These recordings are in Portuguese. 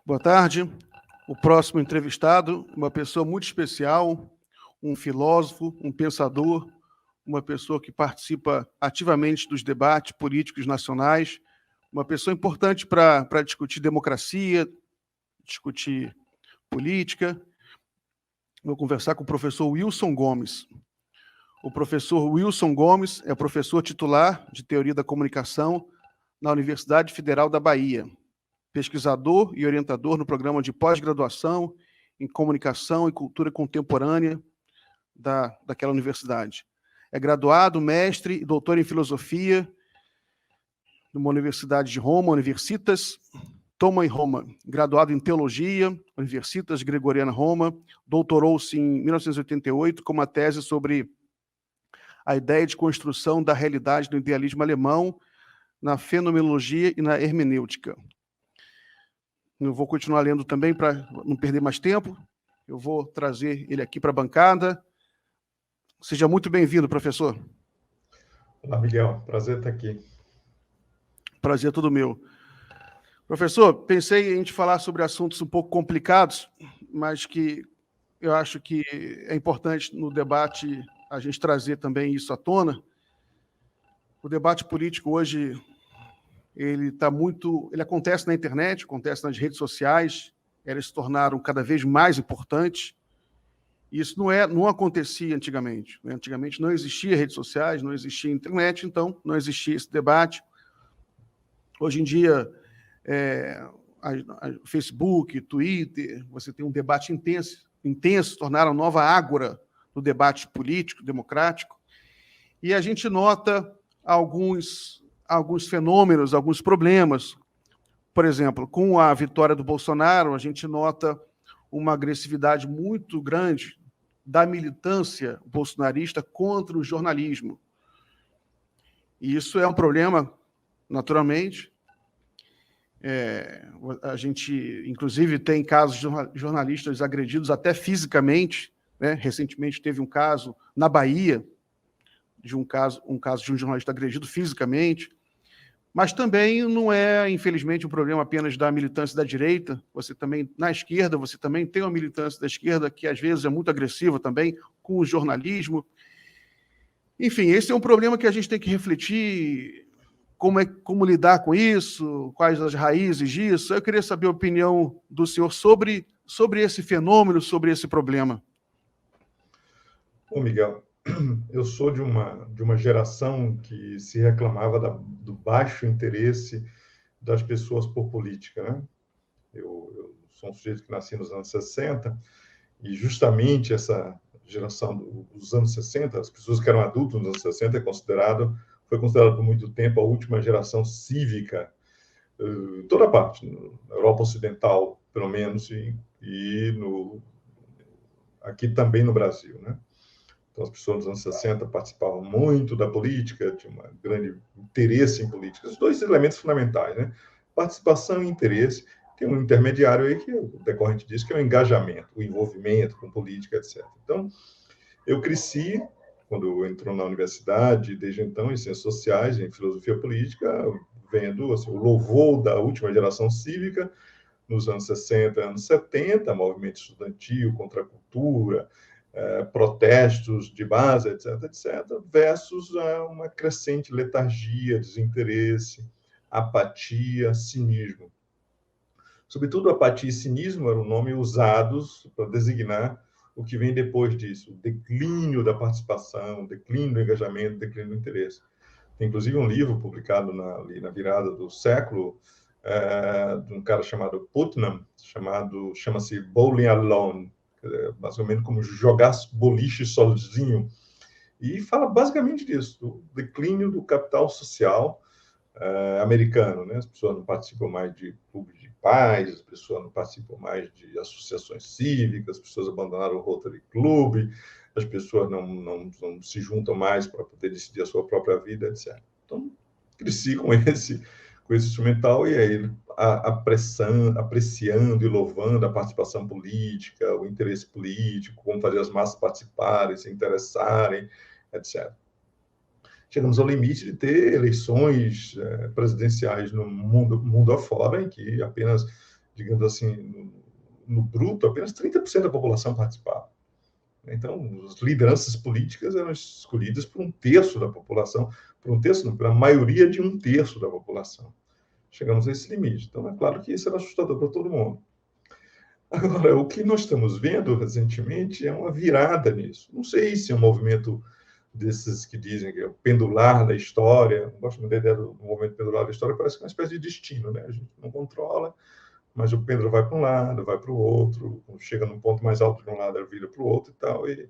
Boa tarde. O próximo entrevistado, uma pessoa muito especial, um filósofo, um pensador, uma pessoa que participa ativamente dos debates políticos nacionais, uma pessoa importante para discutir democracia, discutir política. Vou conversar com o professor Wilson Gomes. O professor Wilson Gomes é professor titular de Teoria da Comunicação na Universidade Federal da Bahia, pesquisador e orientador no programa de pós-graduação em Comunicação e Cultura Contemporânea daquela universidade. É graduado, mestre e doutor em Filosofia numa universidade de Roma, Universitas Toma em Roma. Graduado em Teologia, Universitas Gregoriana Roma. Doutorou-se em 1988 com uma tese sobre a ideia de construção da realidade do idealismo alemão na fenomenologia e na hermenêutica. Eu vou continuar lendo também para não perder mais tempo. Eu vou trazer ele aqui para a bancada. Seja muito bem-vindo, professor. Olá, Miguel. Prazer estar aqui. Prazer é todo meu. Professor, pensei em a gente falar sobre assuntos um pouco complicados, mas que eu acho que é importante no debate a gente trazer também isso à tona. O debate político hoje ele acontece na internet, acontece nas redes sociais, elas se tornaram cada vez mais importantes. Isso não acontecia antigamente. Antigamente não existia redes sociais, não existia internet, então não existia esse debate. Hoje em dia, Facebook, Twitter, você tem um debate intenso, tornaram nova ágora do debate político, democrático, e a gente nota alguns fenômenos, alguns problemas. Por exemplo, com a vitória do Bolsonaro, a gente nota uma agressividade muito grande da militância bolsonarista contra o jornalismo. E isso é um problema, naturalmente. A gente, inclusive, tem casos de jornalistas agredidos até fisicamente, né? Recentemente teve um caso na Bahia, um caso de um jornalista agredido fisicamente, mas também não é, infelizmente, um problema apenas da militância da direita. Você também, na esquerda, você também tem uma militância da esquerda que, às vezes, é muito agressiva também com o jornalismo. Enfim, esse é um problema que a gente tem que refletir como lidar com isso, quais as raízes disso. Eu queria saber a opinião do senhor sobre esse fenômeno, sobre esse problema. Bom, Miguel, eu sou de uma geração que se reclamava do baixo interesse das pessoas por política, né? Eu sou um sujeito que nasci nos anos 60 e justamente essa geração dos anos 60, as pessoas que eram adultos nos anos 60 foi considerado por muito tempo a última geração cívica, em toda parte, na Europa Ocidental, pelo menos, e aqui também no Brasil, né? Então, as pessoas dos anos 60 participavam muito da política, tinham um grande interesse em política. Os dois elementos fundamentais, né? Participação e interesse. Tem um intermediário aí que o decorrente disso, que é o engajamento, o envolvimento com política, etc. Então, eu cresci, quando entrou na universidade, desde então, em ciências sociais, em filosofia política, vendo assim, o louvor da última geração cívica, nos anos 60, anos 70, movimento estudantil, contra a cultura, protestos de base, etc., versus uma crescente letargia, desinteresse, apatia, cinismo. Sobretudo, apatia e cinismo eram nomes usados para designar o que vem depois disso, o declínio da participação, o declínio do engajamento, o declínio do interesse. Tem, inclusive, um livro publicado ali na virada do século, de um cara chamado Putnam, chama-se Bowling Alone, basicamente como jogar boliche sozinho, e fala basicamente disso, do declínio do capital social americano, né? As pessoas não participam mais de clubes de paz, as pessoas não participam mais de associações cívicas, as pessoas abandonaram o Rotary Club, as pessoas não se juntam mais para poder decidir a sua própria vida, etc. Então, cresci com esse instrumental e aí apreciando e louvando a participação política, o interesse político, como fazer as massas participarem, se interessarem, etc. Chegamos ao limite de ter eleições presidenciais no mundo afora, em que apenas, digamos assim, no bruto, apenas 30% da população participava. Então, as lideranças políticas eram escolhidas por 1/3 da população, por 1/3 não, pela maioria de 1/3 da população. Chegamos a esse limite. Então, é claro que isso era assustador para todo mundo. Agora, o que nós estamos vendo recentemente é uma virada nisso. Não sei se é um movimento desses que dizem que é o pendular da história. Não gosto muito da ideia do movimento pendular da história, parece que é uma espécie de destino, né? A gente não controla, mas o pêndulo vai para um lado, vai para o outro, chega num ponto mais alto de um lado, ele vira para o outro e tal, e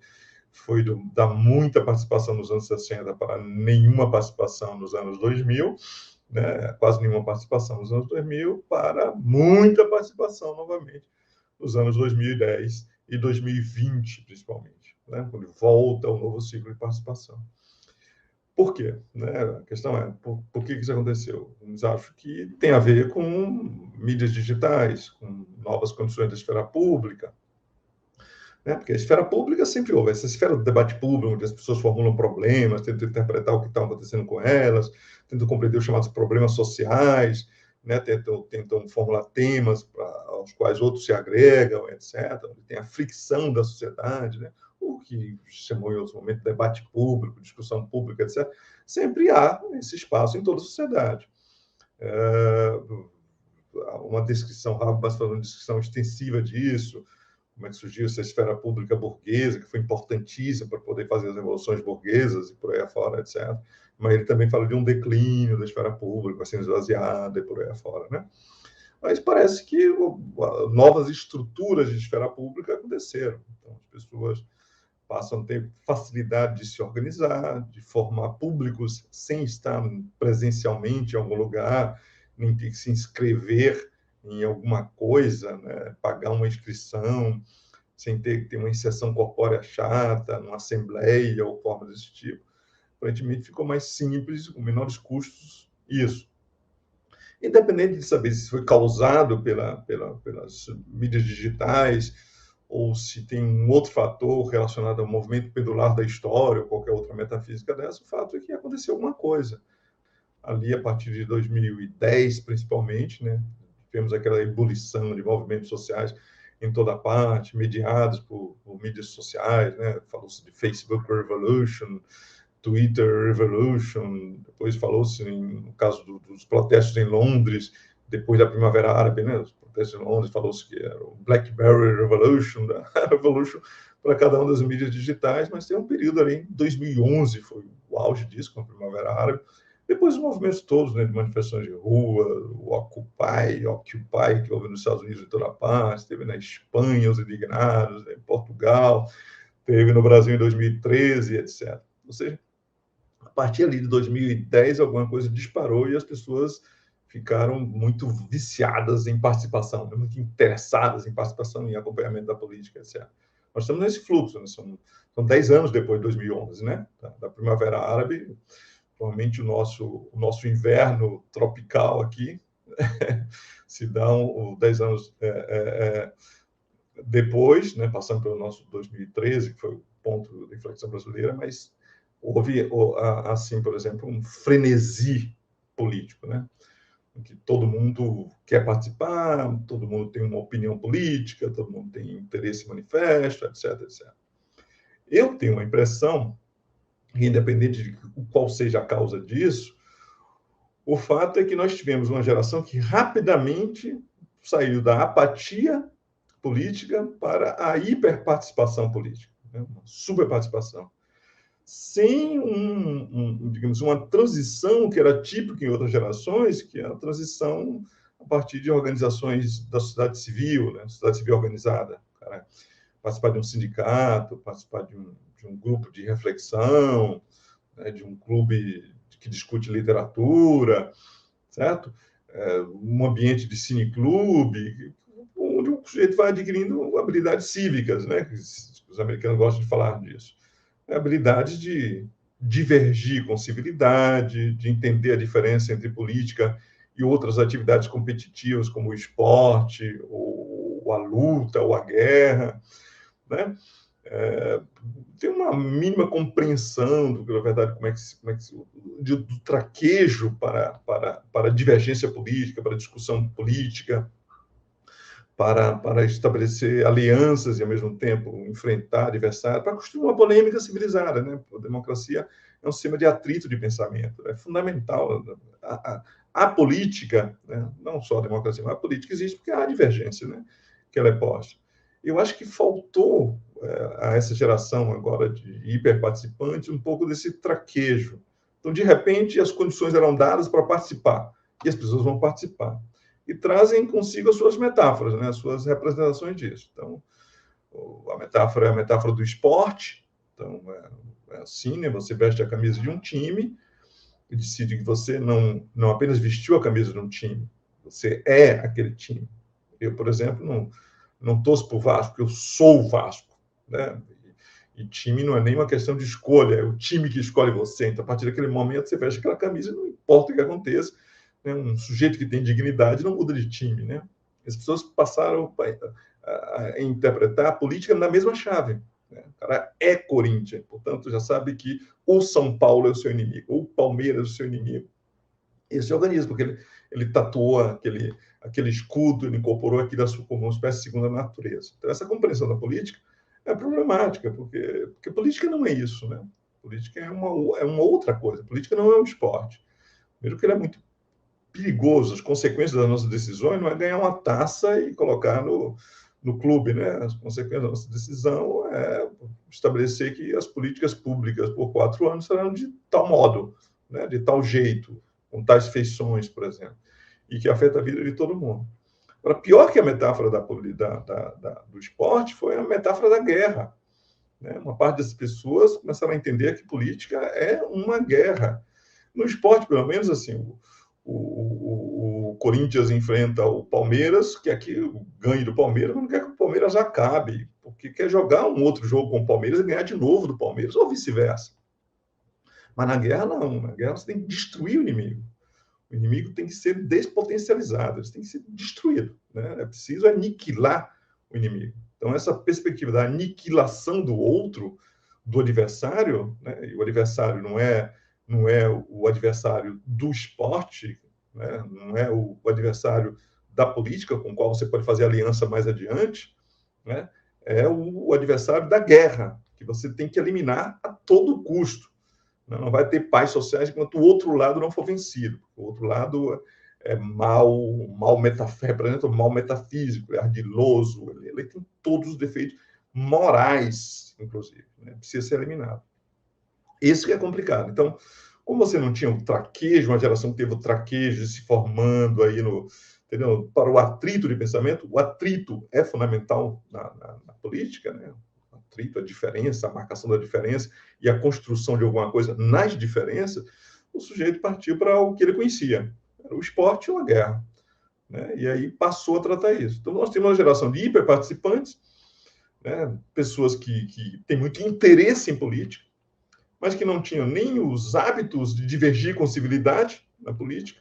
foi da muita participação nos anos 60 para nenhuma participação nos anos 2000, né? Quase nenhuma participação nos anos 2000, para muita participação novamente nos anos 2010 e 2020, principalmente, né? Quando volta o novo ciclo de participação. Por quê? Né? A questão é, por que isso aconteceu? Eles acham que tem a ver com mídias digitais, com novas condições da esfera pública, né? Porque a esfera pública sempre houve, essa esfera do debate público, onde as pessoas formulam problemas, tentam interpretar o que está acontecendo com elas, tentam compreender os chamados problemas sociais, né? tentam formular temas aos quais outros se agregam, etc. Tem a fricção da sociedade, né? O que chamou em outros momentos de debate público, discussão pública, etc. Sempre há esse espaço em toda a sociedade. Uma descrição, Habermas falando uma descrição extensiva disso, como é que surgiu essa esfera pública burguesa, que foi importantíssima para poder fazer as revoluções burguesas e por aí afora, etc. Mas ele também fala de um declínio da esfera pública, sendo esvaziada e por aí afora, né? Mas parece que novas estruturas de esfera pública aconteceram. Então, as pessoas passam a ter facilidade de se organizar, de formar públicos sem estar presencialmente em algum lugar, nem ter que se inscrever em alguma coisa, né? Pagar uma inscrição, sem ter que ter uma inserção corpórea chata, numa assembleia ou forma desse tipo. Aparentemente ficou mais simples, com menores custos, isso. Independente de saber se foi causado pelas mídias digitais, ou se tem um outro fator relacionado ao movimento pendular da história, ou qualquer outra metafísica dessa, o fato é que aconteceu alguma coisa. Ali, a partir de 2010, principalmente, né, tivemos aquela ebulição de movimentos sociais em toda parte, mediados por mídias sociais, né? Falou-se de Facebook Revolution, Twitter Revolution, depois falou-se, no caso dos protestos em Londres, depois da Primavera Árabe, né? Os protestos em Londres, falou-se que era o BlackBerry Revolution, a Revolution para cada uma das mídias digitais, mas tem um período ali, em 2011, foi o auge disso, com a Primavera Árabe. Depois os movimentos todos, né, de manifestações de rua, o Occupy, que houve nos Estados Unidos em toda parte, teve na Espanha os indignados, em Portugal, teve no Brasil em 2013, etc. Ou seja, a partir ali de 2010, alguma coisa disparou e as pessoas ficaram muito viciadas em participação, muito interessadas em participação e acompanhamento da política, etc. Nós estamos nesse fluxo, né? São 10 anos depois de 2011, né? Da Primavera Árabe. Provavelmente o nosso inverno tropical aqui se dá 10 anos depois, né, passando pelo nosso 2013, que foi o ponto de inflexão brasileira, mas houve, assim, por exemplo, um frenesi político, né, em que todo mundo quer participar, todo mundo tem uma opinião política, todo mundo tem interesse manifesto, etc, etc. Eu tenho a impressão, independente de qual seja a causa disso, o fato é que nós tivemos uma geração que rapidamente saiu da apatia política para a hiperparticipação política, né? Uma superparticipação, sem digamos, uma transição que era típica em outras gerações, que é a transição a partir de organizações da sociedade civil, né? Sociedade civil organizada, cara, participar de um sindicato, participar de um grupo de reflexão, né? De um clube que discute literatura, certo? Um ambiente de cineclube, onde o sujeito vai adquirindo habilidades cívicas, né? Os americanos gostam de falar disso. Habilidades de divergir com civilidade, de entender a diferença entre política e outras atividades competitivas, como o esporte, ou a luta, ou a guerra, né? Tem uma mínima compreensão do verdade, do traquejo para a divergência política, para a discussão política, para estabelecer alianças e, ao mesmo tempo, enfrentar adversários, para construir uma polêmica civilizada, né? A democracia é um sistema de atrito de pensamento, é fundamental. A política, né? Não só a democracia, mas a política existe porque há divergência, né? Que ela é posta. Eu acho que faltou a essa geração agora de hiperparticipantes um pouco desse traquejo. Então, de repente, as condições eram dadas para participar, e as pessoas vão participar. E trazem consigo as suas metáforas, né? As suas representações disso. Então, a metáfora é a metáfora do esporte. Então, é assim, né? Você veste a camisa de um time e decide que você não apenas vestiu a camisa de um time, você é aquele time. Eu, por exemplo, não torço para o Vasco, eu sou o Vasco, né? E time não é nem uma questão de escolha, é o time que escolhe você. Então, a partir daquele momento, você veste aquela camisa e não importa o que aconteça. Né? Um sujeito que tem dignidade não muda de time. Né? As pessoas passaram a interpretar a política na mesma chave. Né? O cara é Corinthians, portanto, já sabe que o São Paulo é o seu inimigo, ou o Palmeiras é o seu inimigo. Esse organismo, porque ele tatuou aquele escudo, ele incorporou aquilo como uma espécie de segunda natureza. Então, essa compreensão da política é problemática, porque política não é isso, né? Política é uma outra coisa. Política não é um esporte. Mesmo que ele é muito perigoso, as consequências das nossas decisões não é ganhar uma taça e colocar no clube, né? As consequências da nossa decisão é estabelecer que as políticas públicas por 4 anos serão de tal modo, né? De tal jeito, com tais feições, por exemplo, e que afeta a vida de todo mundo. Agora, pior que a metáfora do esporte foi a metáfora da guerra. Né? Uma parte das pessoas começaram a entender que política é uma guerra. No esporte, pelo menos, assim, o Corinthians enfrenta o Palmeiras, que aqui ganhe do Palmeiras, mas não quer que o Palmeiras acabe, porque quer jogar um outro jogo com o Palmeiras e ganhar de novo do Palmeiras, ou vice-versa. Mas na guerra, não. Na guerra, você tem que destruir o inimigo. O inimigo tem que ser despotencializado, ele tem que ser destruído. Né? É preciso aniquilar o inimigo. Então, essa perspectiva da aniquilação do outro, do adversário, né? E o adversário não é o adversário do esporte, né? Não é o adversário da política, com o qual você pode fazer aliança mais adiante, né? É o adversário da guerra, que você tem que eliminar a todo custo. Não vai ter paz sociais enquanto o outro lado não for vencido. O outro lado é representa o mal metafísico, é ardiloso, ele tem todos os defeitos morais, inclusive. Né? Precisa ser eliminado. Isso que é complicado. Então, como você não tinha um traquejo, uma geração que teve o traquejo se formando aí entendeu? Para o atrito de pensamento, o atrito é fundamental na política, né? A diferença, a marcação da diferença e a construção de alguma coisa nas diferenças, o sujeito partiu para o que ele conhecia, era o esporte ou a guerra. Né? E aí passou a tratar isso. Então, nós temos uma geração de hiperparticipantes, né? Pessoas que têm muito interesse em política, mas que não tinham nem os hábitos de divergir com civilidade na política,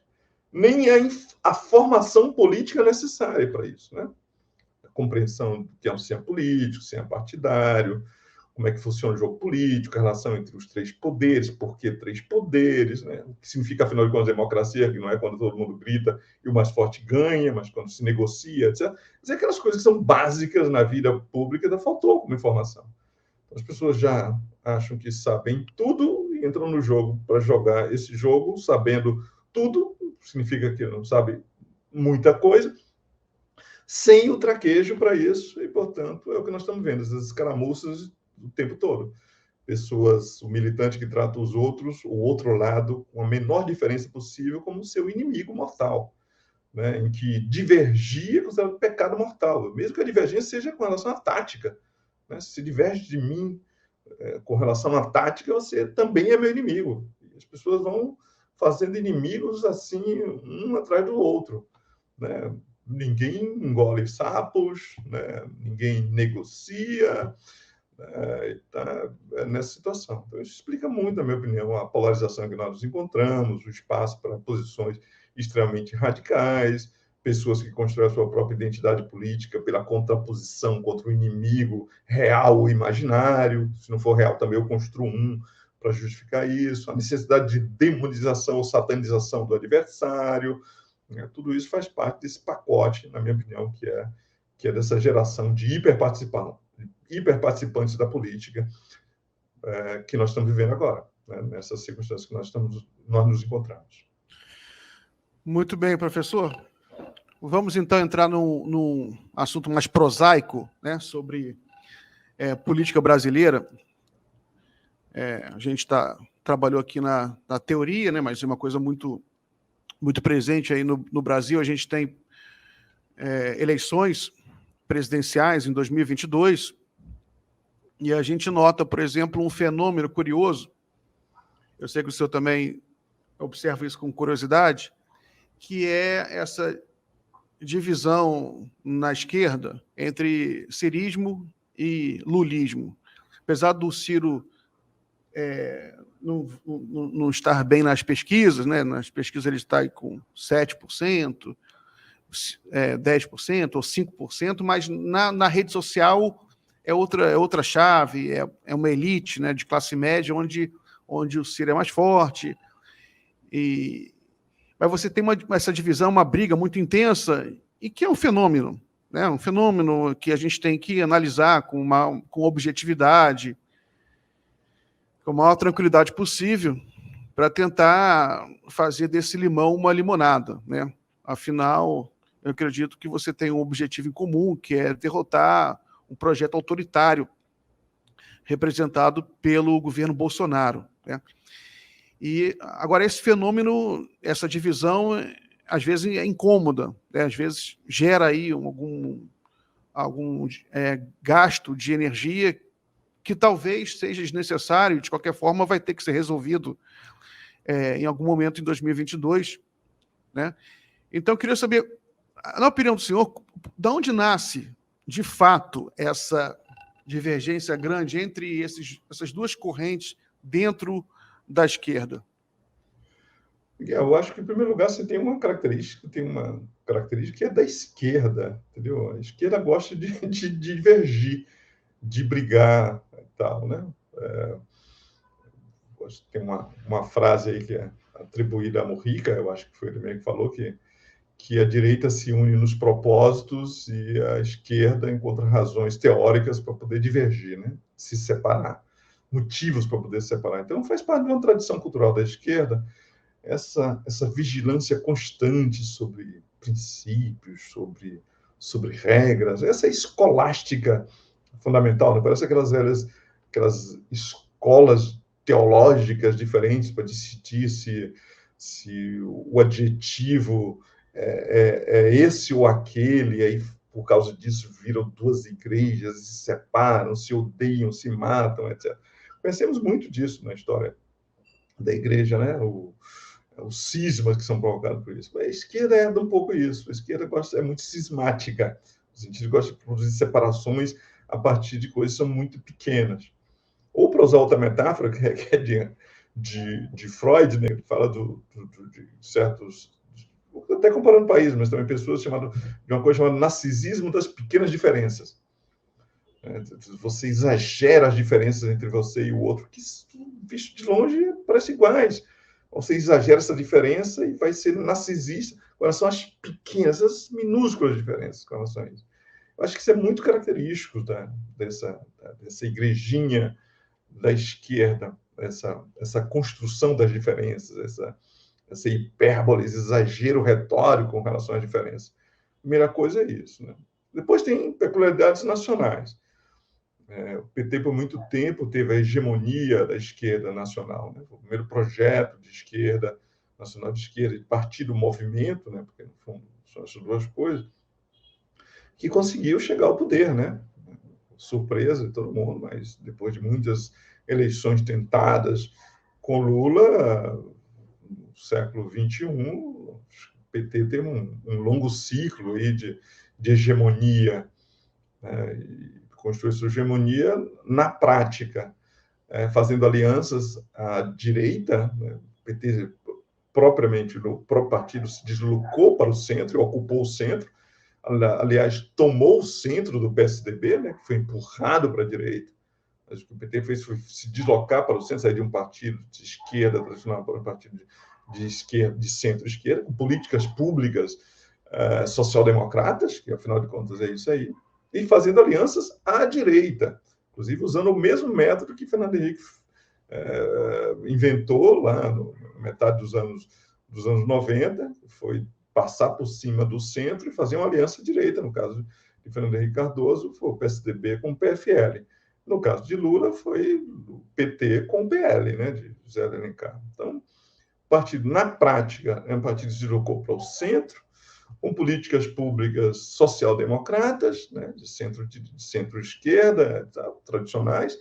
nem a formação política necessária para isso, né? Compreensão do que é um sistema político, sistema partidário, como é que funciona o jogo político, a relação entre os 3 poderes, por que 3 poderes, né? O que significa, afinal de contas, democracia, que não é quando todo mundo grita e o mais forte ganha, mas quando se negocia, etc. Mas é aquelas coisas que são básicas na vida pública, ainda faltou como informação. Então, as pessoas já acham que sabem tudo e entram no jogo para jogar esse jogo sabendo tudo, significa que não sabe muita coisa, sem o traquejo para isso, e, portanto, é o que nós estamos vendo, essas escaramuças o tempo todo. Pessoas, o militante que trata os outros, o outro lado, com a menor diferença possível, como seu inimigo mortal, né? Em que divergir é considerado pecado mortal, mesmo que a divergência seja com relação à tática. Né? Se diverge de mim com relação à tática, você também é meu inimigo. E as pessoas vão fazendo inimigos assim, um atrás do outro. Né? Ninguém engole sapos, né? Ninguém negocia, está nessa situação. Então, isso explica muito, na minha opinião, a polarização que nós nos encontramos, o espaço para posições extremamente radicais, pessoas que constroem a sua própria identidade política pela contraposição contra o inimigo real ou imaginário. Se não for real, também eu construo um para justificar isso. A necessidade de demonização ou satanização do adversário. Tudo isso faz parte desse pacote, na minha opinião, que é que é dessa geração de hiperparticipantes da política que nós estamos vivendo agora, né, nessas circunstâncias que nós nos encontramos. Muito bem, professor. Vamos, então, entrar num assunto mais prosaico, né, sobre política brasileira. A gente trabalhou aqui na teoria, né, mas é uma coisa muito, muito presente aí no Brasil. A gente tem eleições presidenciais em 2022 e a gente nota, por exemplo, um fenômeno curioso. Eu sei que o senhor também observa isso com curiosidade, que é essa divisão na esquerda entre cirismo e lulismo. Apesar do Ciro não estar bem nas pesquisas, né? Nas pesquisas ele está aí com 7%, 10% ou 5%, mas na rede social é outra chave, é uma elite, né, de classe média, onde o Ciro é mais forte. Mas você tem essa divisão, uma briga muito intensa, e que é um fenômeno, né? Um fenômeno que a gente tem que analisar com objetividade, com a maior tranquilidade possível, para tentar fazer desse limão uma limonada, né? Afinal, eu acredito que você tem um objetivo em comum, que é derrotar um projeto autoritário representado pelo governo Bolsonaro, né? E agora esse fenômeno, essa divisão, às vezes é incômoda, né? Às vezes gera aí algum gasto de energia que talvez seja desnecessário, de qualquer forma vai ter que ser resolvido em algum momento em 2022, né? Então eu queria saber, na opinião do senhor, de onde nasce, de fato, essa divergência grande entre essas duas correntes dentro da esquerda? Eu acho que, em primeiro lugar, você tem uma característica que é da esquerda, entendeu? A esquerda gosta de divergir, de brigar e tal, né? Tem uma frase aí que é atribuída a Mujica, eu acho que foi ele mesmo que falou, que a direita se une nos propósitos e a esquerda encontra razões teóricas para poder divergir, né? Se separar, motivos para poder se separar. Então, faz parte de uma tradição cultural da esquerda essa vigilância constante sobre princípios, sobre regras, essa escolástica fundamental, né? Parece aquelas escolas teológicas diferentes para decidir se o adjetivo é esse ou aquele, e aí, por causa disso, viram duas igrejas, se separam, se odeiam, se matam, etc. Conhecemos muito disso na história da igreja, né? Os cismas que são provocados por isso. Mas a esquerda herda um pouco isso. A esquerda é muito cismática. No sentido, gosta de produzir separações a partir de coisas que são muito pequenas. Ou, para usar outra metáfora, que é de Freud, né? Que fala de certos... Até comparando países, mas também pessoas de uma coisa chamada narcisismo das pequenas diferenças. Você exagera as diferenças entre você e o outro, que, visto de longe, parecem iguais. Você exagera essa diferença e vai ser narcisista com relação às pequenas, as minúsculas diferenças com relação a isso. Eu acho que isso é muito característico dessa igrejinha da esquerda, essa construção das diferenças, essa hipérbole, esse exagero retórico com relação às diferenças. A primeira coisa é isso, né? Depois tem peculiaridades nacionais. O PT, por muito tempo, teve a hegemonia da esquerda nacional, né? O primeiro projeto de esquerda, nacional de esquerda, de partido movimento, né? Porque, no fundo, são essas duas coisas, que conseguiu chegar ao poder, né? Surpresa de todo mundo, mas depois de muitas eleições tentadas com Lula, no século XXI, o PT teve um longo ciclo aí de hegemonia, né? Construir sua hegemonia na prática, fazendo alianças à direita, né? O PT, propriamente, o próprio partido se deslocou para o centro, ocupou o centro, aliás, tomou o centro do PSDB, né? Que foi empurrado para a direita. Mas o que o PT fez foi se deslocar para o centro, sair de um partido de esquerda tradicional para um partido de esquerda, de centro-esquerda, com políticas públicas social-democratas, que afinal de contas é isso aí, e fazendo alianças à direita, inclusive usando o mesmo método que Fernando Henrique inventou lá na metade dos anos 90, foi passar por cima do centro e fazer uma aliança à direita. No caso de Fernando Henrique Cardoso, foi o PSDB com o PFL. No caso de Lula, foi o PT com o PL, né, de José de Alencar. Então, o partido, na prática, é um partido que se deslocou para o centro, com políticas públicas social-democratas, né, de centro-esquerda, tradicionais,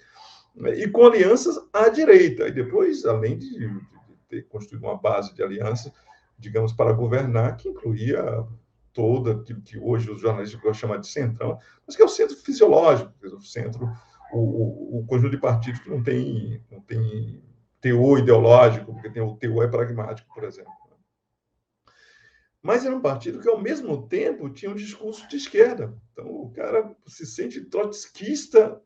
e com alianças à direita. E depois, além de ter construído uma base de alianças, digamos, para governar, que incluía todo aquilo que hoje os jornalistas gostam de chamar de centrão, mas que é o centro fisiológico, o centro, o conjunto de partidos que não tem teor ideológico, porque tem o teor pragmático, por exemplo. Mas era um partido que, ao mesmo tempo, tinha um discurso de esquerda. Então, o cara se sente trotskista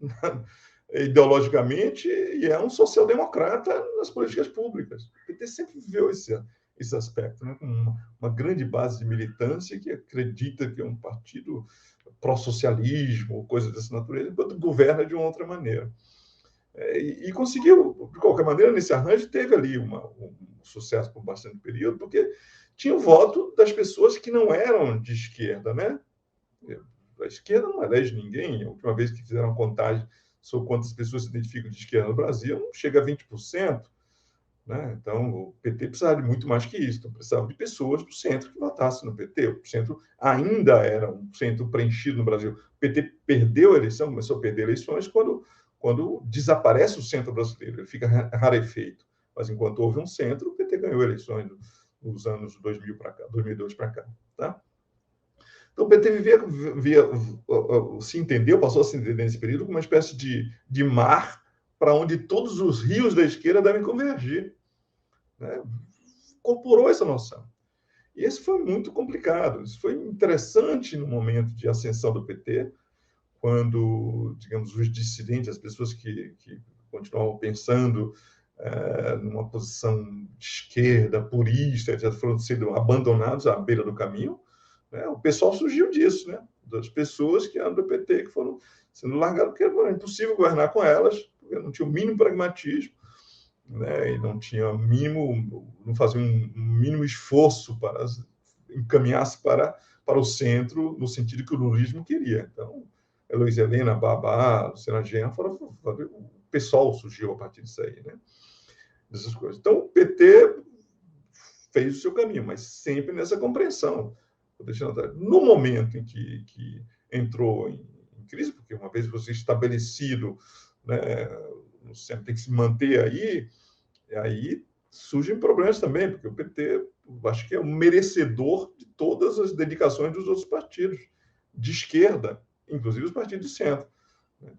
ideologicamente e é um social-democrata nas políticas públicas. O PT sempre viveu esse aspecto, né? Com uma grande base de militância que acredita que é um partido pró-socialismo, coisa dessa natureza, enquanto governa de uma outra maneira. E conseguiu, de qualquer maneira, nesse arranjo, teve ali um sucesso por bastante período, porque tinha o voto das pessoas que não eram de esquerda, né? A esquerda não elege ninguém. A última vez que fizeram a contagem sobre quantas pessoas se identificam de esquerda no Brasil, não chega a 20%. Né? Então, o PT precisava de muito mais que isso. Então, precisava de pessoas do centro que votassem no PT. O centro ainda era um centro preenchido no Brasil. O PT perdeu a eleição, começou a perder eleições quando desaparece o centro brasileiro. Ele fica rarefeito. Mas, enquanto houve um centro, o PT ganhou eleições nos anos 2000 para cá, 2002 para cá. Tá? Então, o PT se entendeu, passou a se entender nesse período como uma espécie de mar para onde todos os rios da esquerda devem convergir. Né? Incorporou essa noção. E esse foi muito complicado. Isso foi interessante no momento de ascensão do PT, quando, digamos, os dissidentes, as pessoas que continuavam pensando numa posição de esquerda, purista, já foram sendo abandonados à beira do caminho, né? O pessoal surgiu disso, né? Das pessoas que eram do PT, que foram sendo largadas, porque era impossível governar com elas, porque não tinha o mínimo pragmatismo, né? E não tinha não fazia um mínimo esforço para encaminhar-se para o centro, no sentido que o lulismo queria. Então, Heloísa Helena, Babá, Luciana Genro, o pessoal surgiu a partir disso aí, né? Dessas coisas. Então, o PT fez o seu caminho, mas sempre nessa compreensão. No momento em que entrou em crise, porque uma vez você estabelecido, né, o centro tem que se manter aí surgem problemas também, porque o PT, acho que é um merecedor de todas as dedicações dos outros partidos de esquerda, inclusive os partidos de centro.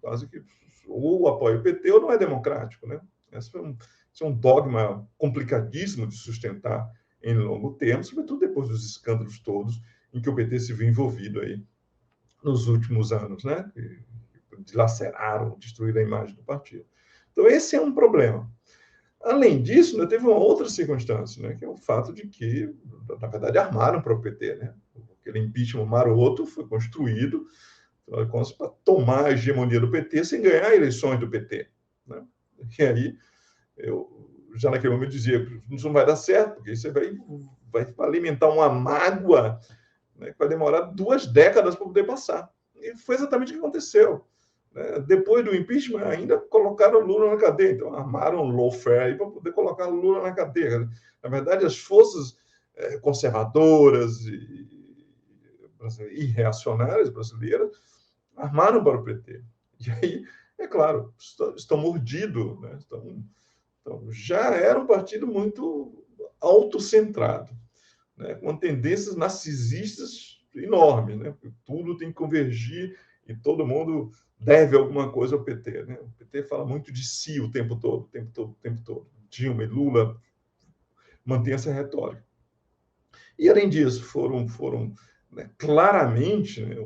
Quase que ou apoia o PT ou não é democrático, né? Esse é um dogma complicadíssimo de sustentar em longo termo, sobretudo depois dos escândalos todos em que o PT se viu envolvido aí nos últimos anos, né? Que dilaceraram, destruíram a imagem do partido. Então, esse é um problema. Além disso, teve uma outra circunstância, né? Que é o fato de que, na verdade, armaram para o PT, né? Aquele impeachment maroto foi construído para tomar a hegemonia do PT sem ganhar eleições do PT. Né? E aí, eu já naquele momento dizia, isso não vai dar certo, porque isso vai alimentar uma mágoa, né, que vai demorar 2 décadas para poder passar. E foi exatamente o que aconteceu. Né? Depois do impeachment, ainda colocaram Lula na cadeia. Então, armaram um lawfare para poder colocar Lula na cadeia. Na verdade, as forças conservadoras e reacionárias brasileiras armaram para o PT. E aí, é claro, estão mordidos, né? Então, já era um partido muito autocentrado, né? Com tendências narcisistas enormes, né? Tudo tem que convergir e todo mundo deve alguma coisa ao PT, né? O PT fala muito de si o tempo todo. Dilma e Lula mantêm essa retórica. E, além disso, foram né, claramente, né,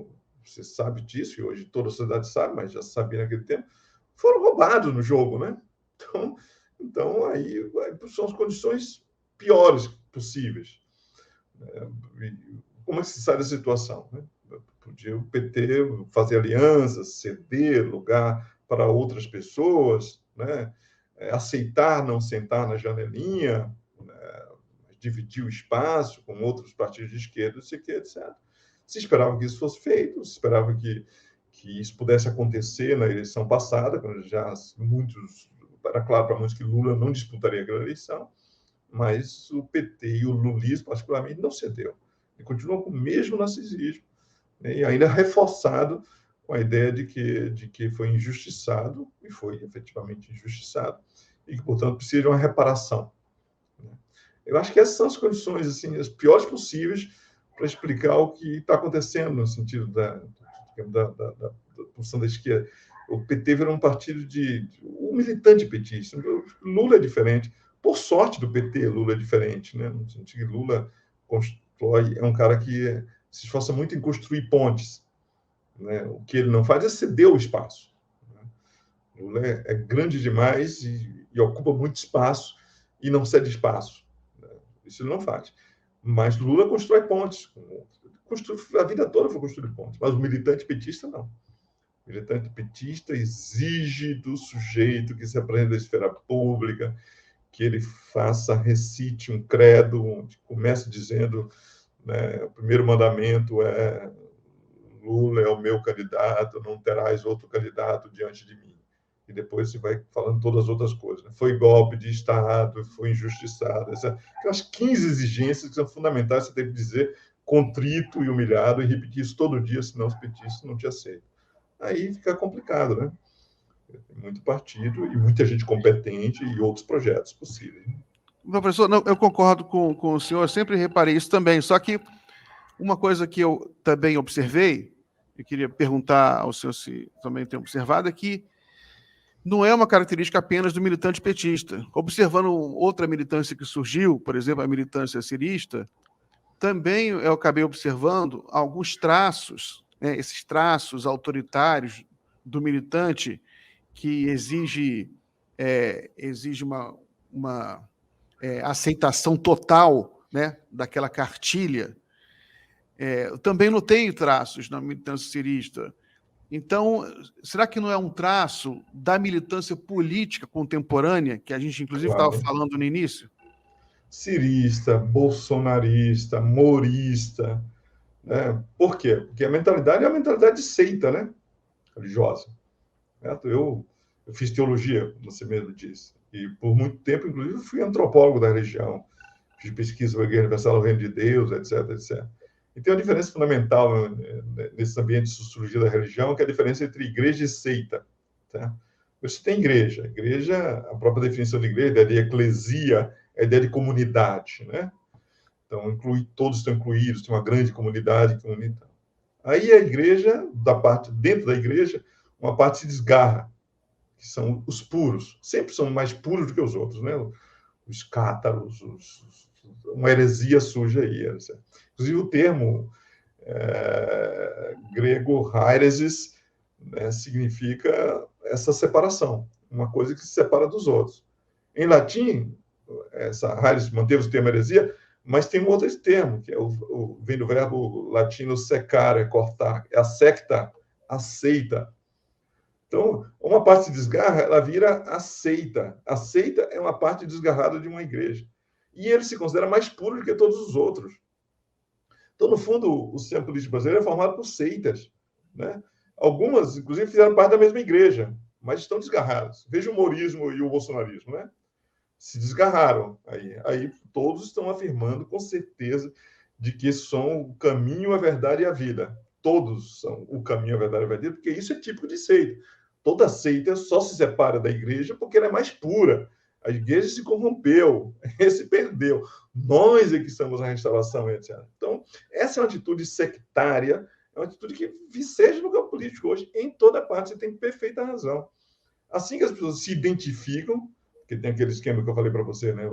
você sabe disso, e hoje toda a sociedade sabe, mas já sabia naquele tempo, foram roubados no jogo, né? Então aí são as condições piores possíveis. O como é que se sai da situação, né? Podia o PT fazer alianças, ceder lugar para outras pessoas, né? Aceitar não sentar na janelinha, né? Dividir o espaço com outros partidos de esquerda, não sei o que, etc. Se esperava que isso fosse feito, se esperava que isso pudesse acontecer na eleição passada, quando já era claro para muitos que Lula não disputaria aquela eleição, mas o PT e o lulismo, particularmente, não cedeu. Ele continua com o mesmo narcisismo, né, e ainda reforçado com a ideia de que foi injustiçado, e foi efetivamente injustiçado, e que, portanto, precisa de uma reparação. Eu acho que essas são as condições, assim, as piores possíveis para explicar o que está acontecendo no sentido da posição da esquerda. O PT virou um partido um militante petista. Lula é diferente. Por sorte do PT, Lula é diferente, né? No sentido que Lula é um cara que se esforça muito em construir pontes, né? O que ele não faz é ceder o espaço, né? Lula é grande demais e ocupa muito espaço e não cede espaço, né? Isso ele não faz. Mas Lula constrói pontes. A vida toda foi construir pontes, mas o militante petista não. O militante petista exige do sujeito que se apresenta da esfera pública, que ele recite um credo, onde começa dizendo, né, o primeiro mandamento é: Lula é o meu candidato, não terás outro candidato diante de mim. E depois você vai falando todas as outras coisas, né? Foi golpe de Estado, foi injustiçado. Aquelas 15 exigências que são fundamentais, você tem que dizer contrito e humilhado e repetir isso todo dia, senão os petistas não te aceitam. Aí fica complicado, né? Tem muito partido e muita gente competente e outros projetos possíveis. Professor, não, eu concordo com o senhor, eu sempre reparei isso também, só que uma coisa que eu também observei, eu queria perguntar ao senhor se também tem observado, é que não é uma característica apenas do militante petista. Observando outra militância que surgiu, por exemplo, a militância cirista, também eu acabei observando alguns traços, né, esses traços autoritários do militante que exige uma aceitação total, né, daquela cartilha. Eu também notei traços na militância cirista. Então, será que não é um traço da militância política contemporânea, que a gente, inclusive, estava falando no início? Cirista, bolsonarista, morista, né? Por quê? Porque a mentalidade é a mentalidade de seita, né? Religiosa. Certo? Eu fiz teologia, como você mesmo disse, e por muito tempo, inclusive, fui antropólogo da religião, fiz pesquisa sobre a Igreja Universal do Reino de Deus, etc, etc. E tem uma diferença fundamental, né, nesse ambiente de sociologia da religião, que é a diferença entre igreja e seita. Tá? Você tem igreja. Igreja, a própria definição de igreja, a ideia de eclesia, é a ideia de comunidade, né? Então, todos estão incluídos, tem uma grande comunidade comunitária. Aí a igreja, dentro da igreja, uma parte se desgarra, que são os puros. Sempre são mais puros do que os outros, né? Os cátaros, uma heresia surge aí. Inclusive o termo grego heresis, né, significa essa separação, uma coisa que se separa dos outros. Em latim, essa heresis manteve o termo heresia, mas tem um outro termo, que vem do verbo latino secare, cortar, é a secta, a seita. Então, uma parte se desgarra, ela vira a seita. A seita é uma parte desgarrada de uma igreja. E ele se considera mais puro do que todos os outros. Então, no fundo, o sistema político brasileiro é formado por seitas, né? Algumas, inclusive, fizeram parte da mesma igreja, mas estão desgarradas. Veja o morismo e o bolsonarismo, né? Se desgarraram. Aí todos estão afirmando com certeza de que são o caminho, a verdade e a vida. Todos são o caminho, a verdade e a vida, porque isso é típico de seita. Toda seita só se separa da igreja porque ela é mais pura. A igreja se corrompeu, se perdeu. Nós é que estamos na restauração, etc. Então, essa é uma atitude sectária, é uma atitude que viceja no campo político hoje, em toda parte. Você tem perfeita razão. Assim que as pessoas se identificam, porque tem aquele esquema que eu falei para você, né?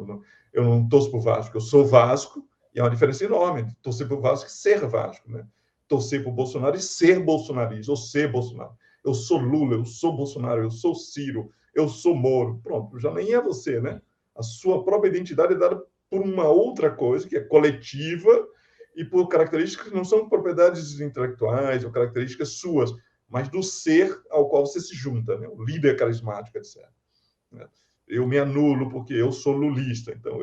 Eu não torço para o Vasco, eu sou Vasco, e é uma diferença enorme. Torcer para o Vasco e ser Vasco, né? Torcer para o Bolsonaro e ser bolsonarista, ou ser Bolsonaro. Eu sou Lula, eu sou Bolsonaro, eu sou Ciro, eu sou Moro. Pronto, já nem é você, né? A sua própria identidade é dada por uma outra coisa, que é coletiva, e por características que não são propriedades intelectuais ou características suas, mas do ser ao qual você se junta, né? O líder carismático, etc. Eu me anulo porque eu sou lulista, então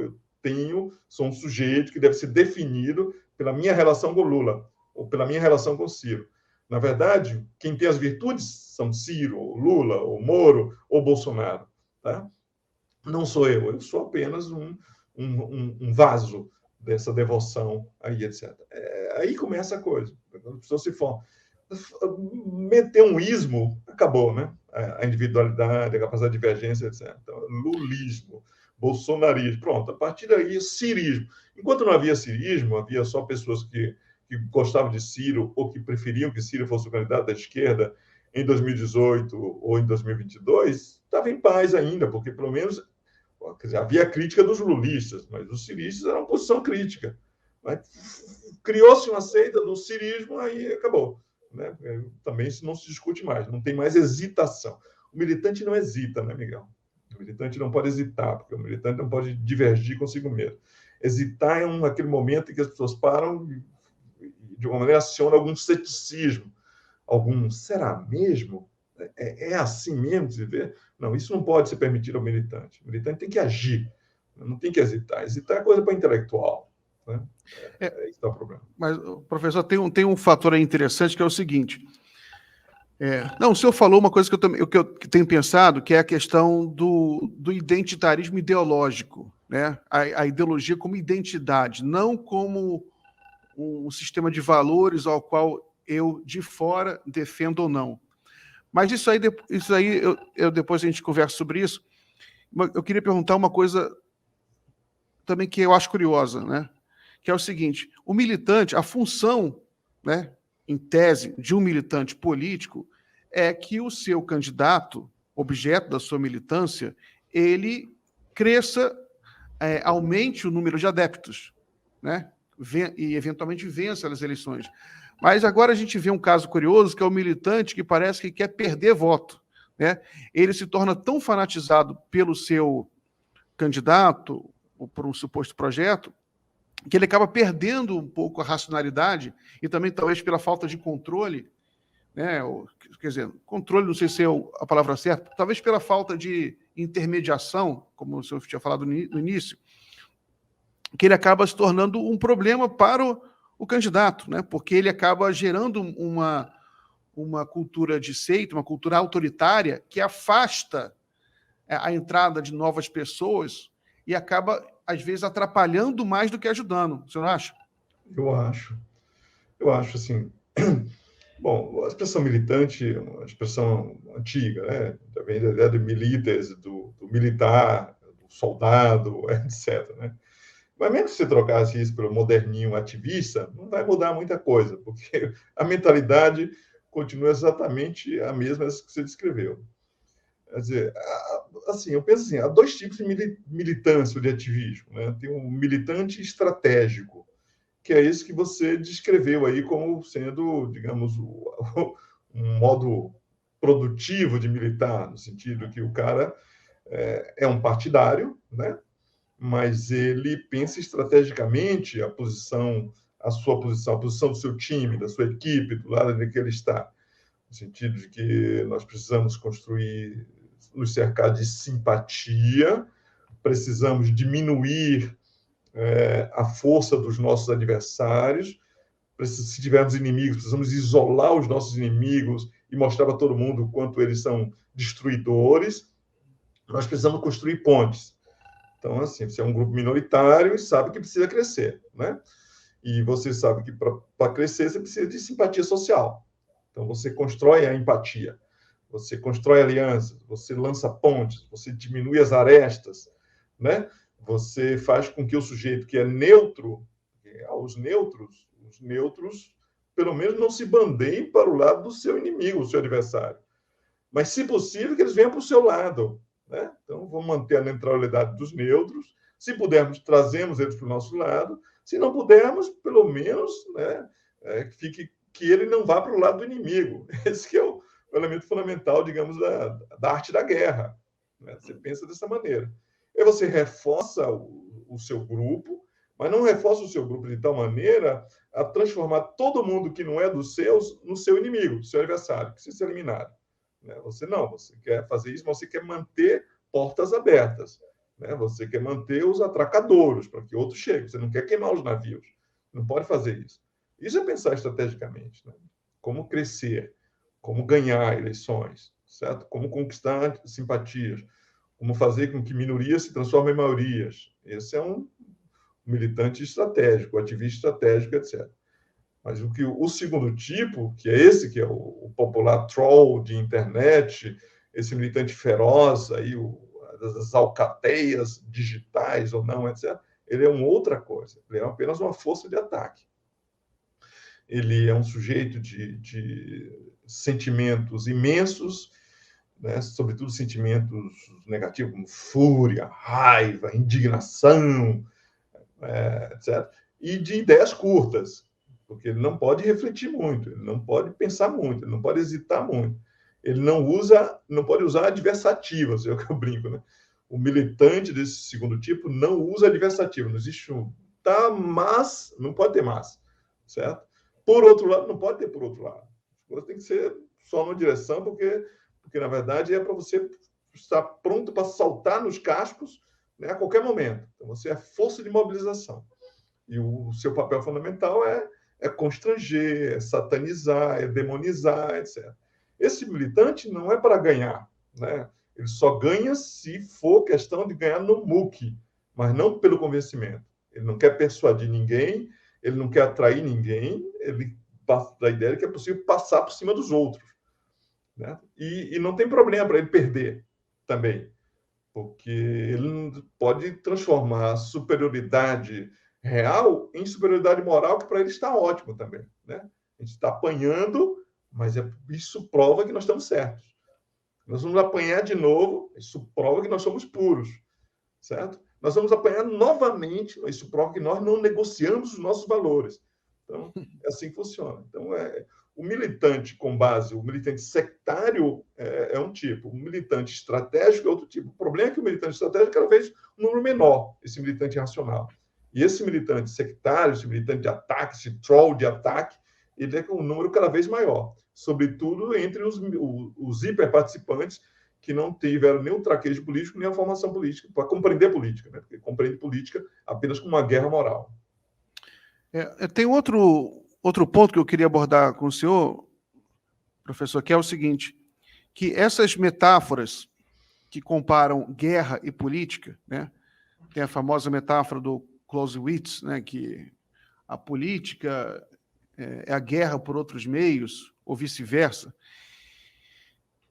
sou um sujeito que deve ser definido pela minha relação com Lula ou pela minha relação com Ciro. Na verdade, quem tem as virtudes são Ciro, ou Lula, ou Moro, ou Bolsonaro. Tá? Não sou eu sou apenas um vaso dessa devoção aí, etc. Aí começa a coisa. Quando a pessoa se for meter um ismo, acabou, né? A individualidade, a capacidade de divergência, etc. Então, lulismo, bolsonarismo, pronto. A partir daí, cirismo. Enquanto não havia cirismo, havia só pessoas que gostavam de Ciro ou que preferiam que Ciro fosse o candidato da esquerda em 2018 ou em 2022, estava em paz ainda, porque pelo menos quer dizer, havia a crítica dos lulistas, mas os ciristas eram uma posição crítica. Criou-se uma seita do cirismo, aí acabou. Né? Também isso não se discute mais, não tem mais hesitação. O militante não hesita, né, Miguel? O militante não pode hesitar, porque o militante não pode divergir consigo mesmo. Hesitar é aquele momento em que as pessoas param e, de uma maneira, acionam algum ceticismo, algum será mesmo? É assim mesmo de se ver? Não, isso não pode ser permitido ao militante. O militante tem que agir, não tem que hesitar. Hesitar é coisa para intelectual. Né? Aí está o problema. Mas, professor, tem um fator aí interessante que é o seguinte. Não, o senhor falou uma coisa que eu tenho pensado, que é a questão do identitarismo ideológico, né? A ideologia como identidade, não como um sistema de valores ao qual eu, de fora, defendo ou não. Mas isso aí depois a gente conversa sobre isso. Eu queria perguntar uma coisa também que eu acho curiosa, né? Que é o seguinte: o militante, a função, né, em tese, de um militante político é que o seu candidato, objeto da sua militância, ele cresça, aumente o número de adeptos, né? E eventualmente vença as eleições. Mas agora a gente vê um caso curioso, que é o militante que parece que quer perder voto, né? Ele se torna tão fanatizado pelo seu candidato ou por um suposto projeto que ele acaba perdendo um pouco a racionalidade e também talvez pela falta de controle, né? Quer dizer, controle, não sei se é a palavra certa, talvez pela falta de intermediação, como o senhor tinha falado no início, que ele acaba se tornando um problema para o candidato, né? Porque ele acaba gerando uma cultura de seita, uma cultura autoritária que afasta a entrada de novas pessoas e acaba, às vezes, atrapalhando mais do que ajudando. O senhor acha? Eu acho assim. Bom, a expressão militante é uma expressão antiga, né? Vem da ideia de milites, do militar, do soldado, etc. Né? Mas mesmo se você trocasse isso pelo moderninho ativista, não vai mudar muita coisa, porque a mentalidade continua exatamente a mesma que você descreveu. Quer dizer, assim, eu penso assim, há dois tipos de militância, de ativismo. Né? Tem um militante estratégico, que é esse que você descreveu aí como sendo, digamos, um modo produtivo de militar, no sentido que o cara é um partidário, né? Mas ele pensa estrategicamente a sua posição, a posição do seu time, da sua equipe, do lado em que ele está, no sentido de que nós precisamos nos cercar de simpatia, precisamos diminuir a força dos nossos adversários, se tivermos inimigos, precisamos isolar os nossos inimigos e mostrar para todo mundo o quanto eles são destruidores. Nós precisamos construir pontes. Então, assim, você é um grupo minoritário e sabe que precisa crescer, né? E você sabe que para crescer você precisa de simpatia social. Então, você constrói a empatia, você constrói alianças, você lança pontes, você diminui as arestas, né? Você faz com que o sujeito que é neutro, os neutros, pelo menos não se bandeiem para o lado do seu inimigo, do seu adversário. Mas, se possível, que eles venham para o seu lado. Né? Então, vamos manter a neutralidade dos neutros. Se pudermos, trazemos eles para o nosso lado. Se não pudermos, pelo menos, né, fique que ele não vá para o lado do inimigo. Esse que é o elemento fundamental, digamos, da arte da guerra. Né? Você pensa dessa maneira. Aí você reforça o seu grupo, mas não reforça o seu grupo de tal maneira a transformar todo mundo que não é dos seus no seu inimigo, do seu adversário, que precisa ser eliminado. Né? Você quer fazer isso, mas você quer manter portas abertas. Né? Você quer manter os atracadouros para que outros cheguem. Você não quer queimar os navios. Não pode fazer isso. Isso é pensar estrategicamente. Né? Como crescer, como ganhar eleições, certo? Como conquistar simpatias, como fazer com que minorias se transformem em maiorias. Esse é um militante estratégico, ativista estratégico, etc. Mas o segundo tipo, que é esse que é o popular troll de internet, esse militante feroz, aí, as alcateias digitais ou não, etc., ele é uma outra coisa. Ele é apenas uma força de ataque. Ele é um sujeito de sentimentos imensos, né? Sobretudo sentimentos negativos, como fúria, raiva, indignação, etc. E de ideias curtas, porque ele não pode refletir muito, ele não pode pensar muito, ele não pode hesitar muito. Ele não pode usar adversativas, é o que eu brinco, né? O militante desse segundo tipo não usa adversativa, não existe tá, mas, não pode ter mas, certo? Por outro lado, não pode ter por outro lado. As coisas têm que ser só numa direção, porque na verdade é para você estar pronto para saltar nos cascos, né, a qualquer momento. Então, você é força de mobilização. E o seu papel fundamental é constranger, é satanizar, é demonizar, etc. Esse militante não é para ganhar, né? Ele só ganha se for questão de ganhar no muque, mas não pelo convencimento. Ele não quer persuadir ninguém, ele não quer atrair ninguém, ele passa da ideia de que é possível passar por cima dos outros. Né? E não tem problema para ele perder também, porque ele pode transformar a superioridade real em superioridade moral, que para ele está ótimo também. Né? A gente está apanhando, mas isso prova que nós estamos certos. Nós vamos apanhar de novo, isso prova que nós somos puros, certo? Nós vamos apanhar novamente, isso prova que nós não negociamos os nossos valores. Então, é assim que funciona. Então, o militante com base, o militante sectário é um tipo, o militante estratégico é outro tipo. O problema é que o militante estratégico é cada vez um número menor, esse militante racional. E esse militante sectário, esse militante de ataque, esse troll de ataque, ele é com um número cada vez maior, sobretudo entre os hiperparticipantes que não tiveram nem o traquejo político, nem a formação política, para compreender política, né? Porque compreende política apenas como uma guerra moral. Tem outro ponto que eu queria abordar com o senhor, professor, que é o seguinte, que essas metáforas que comparam guerra e política, né? Tem a famosa metáfora do Clausewitz, né? Que a política é a guerra por outros meios, ou vice-versa.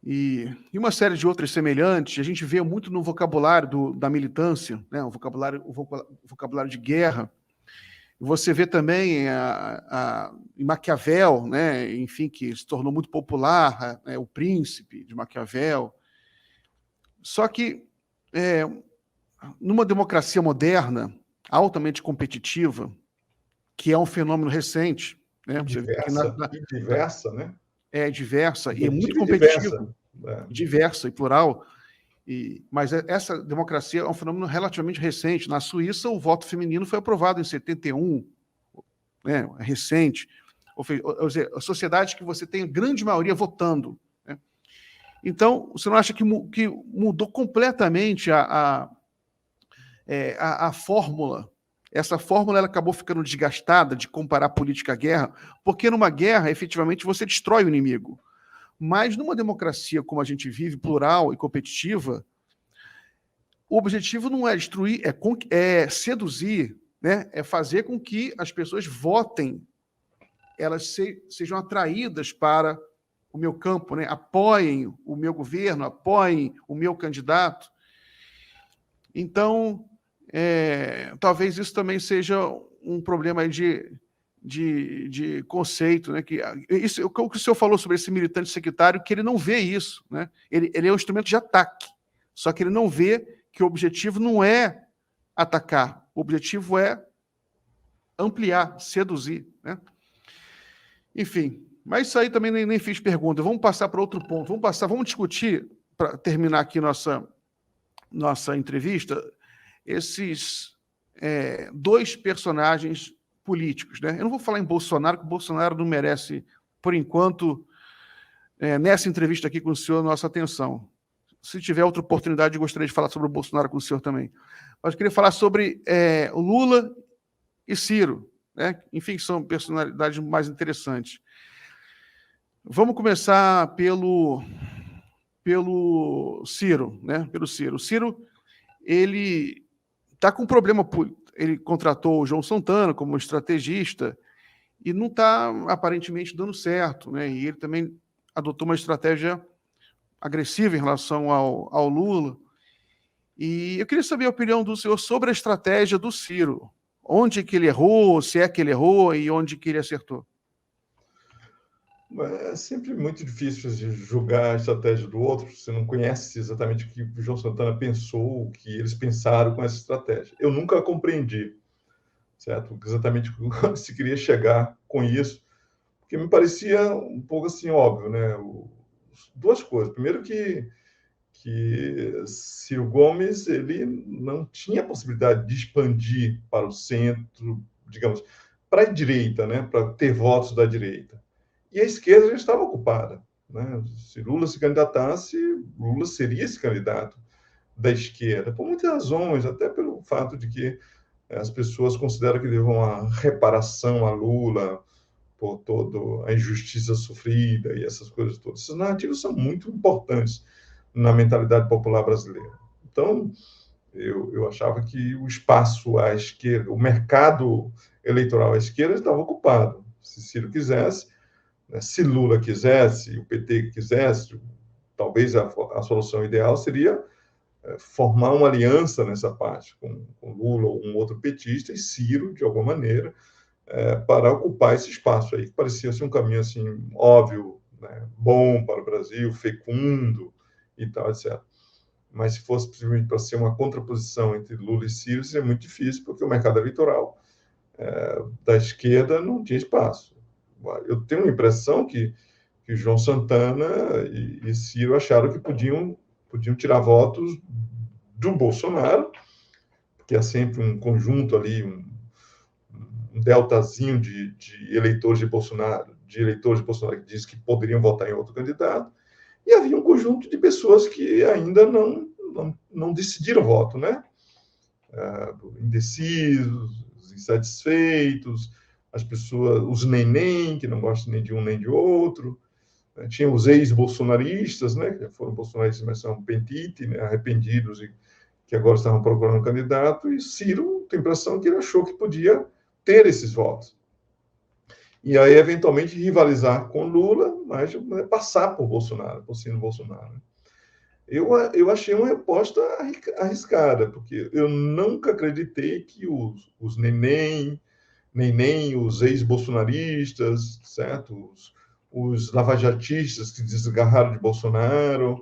E uma série de outras semelhantes, a gente vê muito no vocabulário da militância, né? o vocabulário de guerra. Você vê também em Maquiavel, né? Enfim, que se tornou muito popular, o Príncipe de Maquiavel. Só que, numa democracia moderna, altamente competitiva, que é um fenômeno recente, né? Diversa, né? É diversa e é muito competitiva, diversa e plural. Mas essa democracia é um fenômeno relativamente recente. Na Suíça, o voto feminino foi aprovado em 71, né? É recente. Ou seja, a sociedade que você tem a grande maioria votando. Né? Então, você não acha que mudou completamente a fórmula? Essa fórmula ela acabou ficando desgastada de comparar política à guerra, porque numa guerra, efetivamente, você destrói o inimigo. Mas numa democracia como a gente vive, plural e competitiva, o objetivo não é destruir, é seduzir, né? É fazer com que as pessoas votem, elas sejam atraídas para o meu campo, né? Apoiem o meu governo, apoiem o meu candidato. Então, talvez isso também seja um problema de conceito, né? O que o senhor falou sobre esse militante sectário, que ele não vê isso, né? Ele é um instrumento de ataque, só que ele não vê que o objetivo não é atacar, o objetivo é ampliar, seduzir, né? Enfim, mas isso aí também nem fiz pergunta. Vamos passar para outro ponto. Vamos discutir, para terminar aqui nossa entrevista, esses dois personagens políticos, né? Eu não vou falar em Bolsonaro, porque o Bolsonaro não merece, por enquanto, nessa entrevista aqui com o senhor, nossa atenção. Se tiver outra oportunidade, eu gostaria de falar sobre o Bolsonaro com o senhor também. Mas eu queria falar sobre o Lula e Ciro, né? Enfim, são personalidades mais interessantes. Vamos começar pelo Ciro, né? Pelo Ciro. O Ciro, ele está com um problema. Ele contratou o João Santana como estrategista e não está aparentemente dando certo, né? E ele também adotou uma estratégia agressiva em relação ao Lula. E eu queria saber a opinião do senhor sobre a estratégia do Ciro. Onde que ele errou, se é que ele errou e onde que ele acertou? É sempre muito difícil de julgar a estratégia do outro. Você não conhece exatamente o que o João Santana pensou, o que eles pensaram com essa estratégia. Eu nunca compreendi, certo? Exatamente onde se queria chegar com isso, porque me parecia um pouco assim óbvio, né? Duas coisas. Primeiro que Ciro Gomes ele não tinha possibilidade de expandir para o centro, digamos, para a direita, né? Para ter votos da direita. E a esquerda já estava ocupada, né? Se Lula se candidatasse, Lula seria esse candidato da esquerda, por muitas razões, até pelo fato de que as pessoas consideram que devem uma reparação a Lula por toda a injustiça sofrida e essas coisas todas. Essas narrativas são muito importantes na mentalidade popular brasileira. Então, eu achava que o espaço à esquerda, o mercado eleitoral à esquerda estava ocupado. Se Ciro quisesse, né, se Lula quisesse, o PT quisesse, talvez a solução ideal seria formar uma aliança nessa parte com Lula ou um outro petista e Ciro, de alguma maneira, para ocupar esse espaço aí, que parecia ser um caminho assim óbvio, né, bom para o Brasil, fecundo e tal, etc. Mas se fosse simplesmente para ser uma contraposição entre Lula e Ciro, seria muito difícil, porque o mercado eleitoral da esquerda não tinha espaço. Eu tenho a impressão que João Santana e Ciro acharam que podiam tirar votos do Bolsonaro, que é sempre um conjunto ali, um deltazinho de eleitores de Bolsonaro, que diz que poderiam votar em outro candidato, e havia um conjunto de pessoas que ainda não decidiram voto, né? Indecisos, insatisfeitos, as pessoas, os neném, que não gostam nem de um nem de outro, né? Tinha os ex-bolsonaristas, né? Que foram bolsonaristas, mas são pentite, né? Arrependidos e que agora estavam procurando um candidato, e Ciro tem a impressão que ele achou que podia ter esses votos. E aí, eventualmente, rivalizar com Lula, mas passar por Bolsonaro, por cima do Bolsonaro. Eu achei uma aposta arriscada, porque eu nunca acreditei que os neném, os ex-bolsonaristas, certo? Os lavajatistas que desgarraram de Bolsonaro,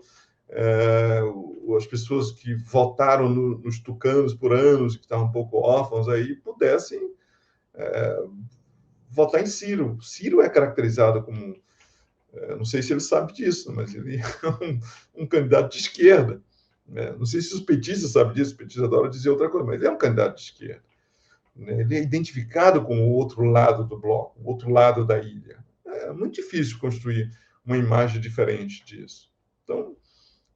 as pessoas que votaram nos tucanos por anos, que estavam um pouco órfãos aí, pudessem votar em Ciro. Ciro é caracterizado como, não sei se ele sabe disso, mas ele é um candidato de esquerda. Não sei se os petistas sabem disso, os petistas adoram dizer outra coisa, mas ele é um candidato de esquerda. Ele é identificado com o outro lado do bloco, o outro lado da ilha. É muito difícil construir uma imagem diferente disso. Então,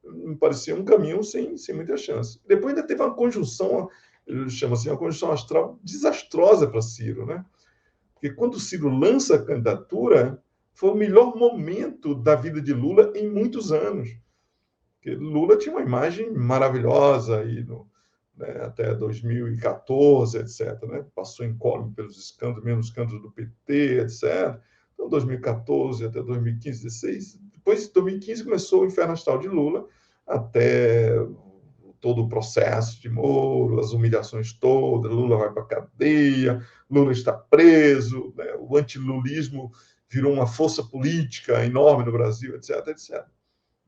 me parecia um caminho sem muita chance. Depois ainda teve uma conjunção, chama assim, uma conjunção astral desastrosa para Ciro, né? Porque quando o Ciro lança a candidatura, foi o melhor momento da vida de Lula em muitos anos. Porque Lula tinha uma imagem maravilhosa aí até 2014, etc. Né? Passou incólume pelos escândalos, menos escândalos do PT, etc. Então, 2014 até 2015, 2016. Depois de 2015 começou o inferno astral de Lula, até todo o processo de Moro, as humilhações todas, Lula vai para a cadeia, Lula está preso, né? O antilulismo virou uma força política enorme no Brasil, etc, etc.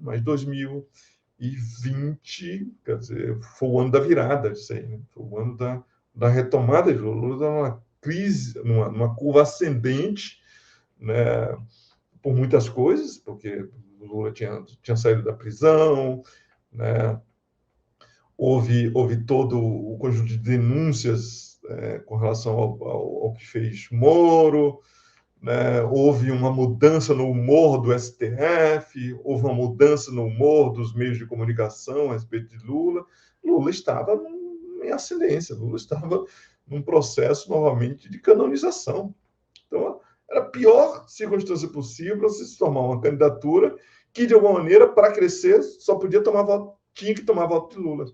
Mas 2020, quer dizer, foi o ano da virada disso aí, né? Foi o ano da retomada de Lula. Lula está numa crise, numa curva ascendente, né? Por muitas coisas, porque Lula tinha saído da prisão, né? houve todo o conjunto de denúncias com relação ao que fez Moro, né? Houve uma mudança no humor do STF, houve uma mudança no humor dos meios de comunicação a respeito de Lula. Lula estava em ascendência, Lula estava num processo, novamente, de canonização. Então, era a pior circunstância possível para se tomar uma candidatura que, de alguma maneira, para crescer, só podia tomar voto, tinha que tomar voto de Lula.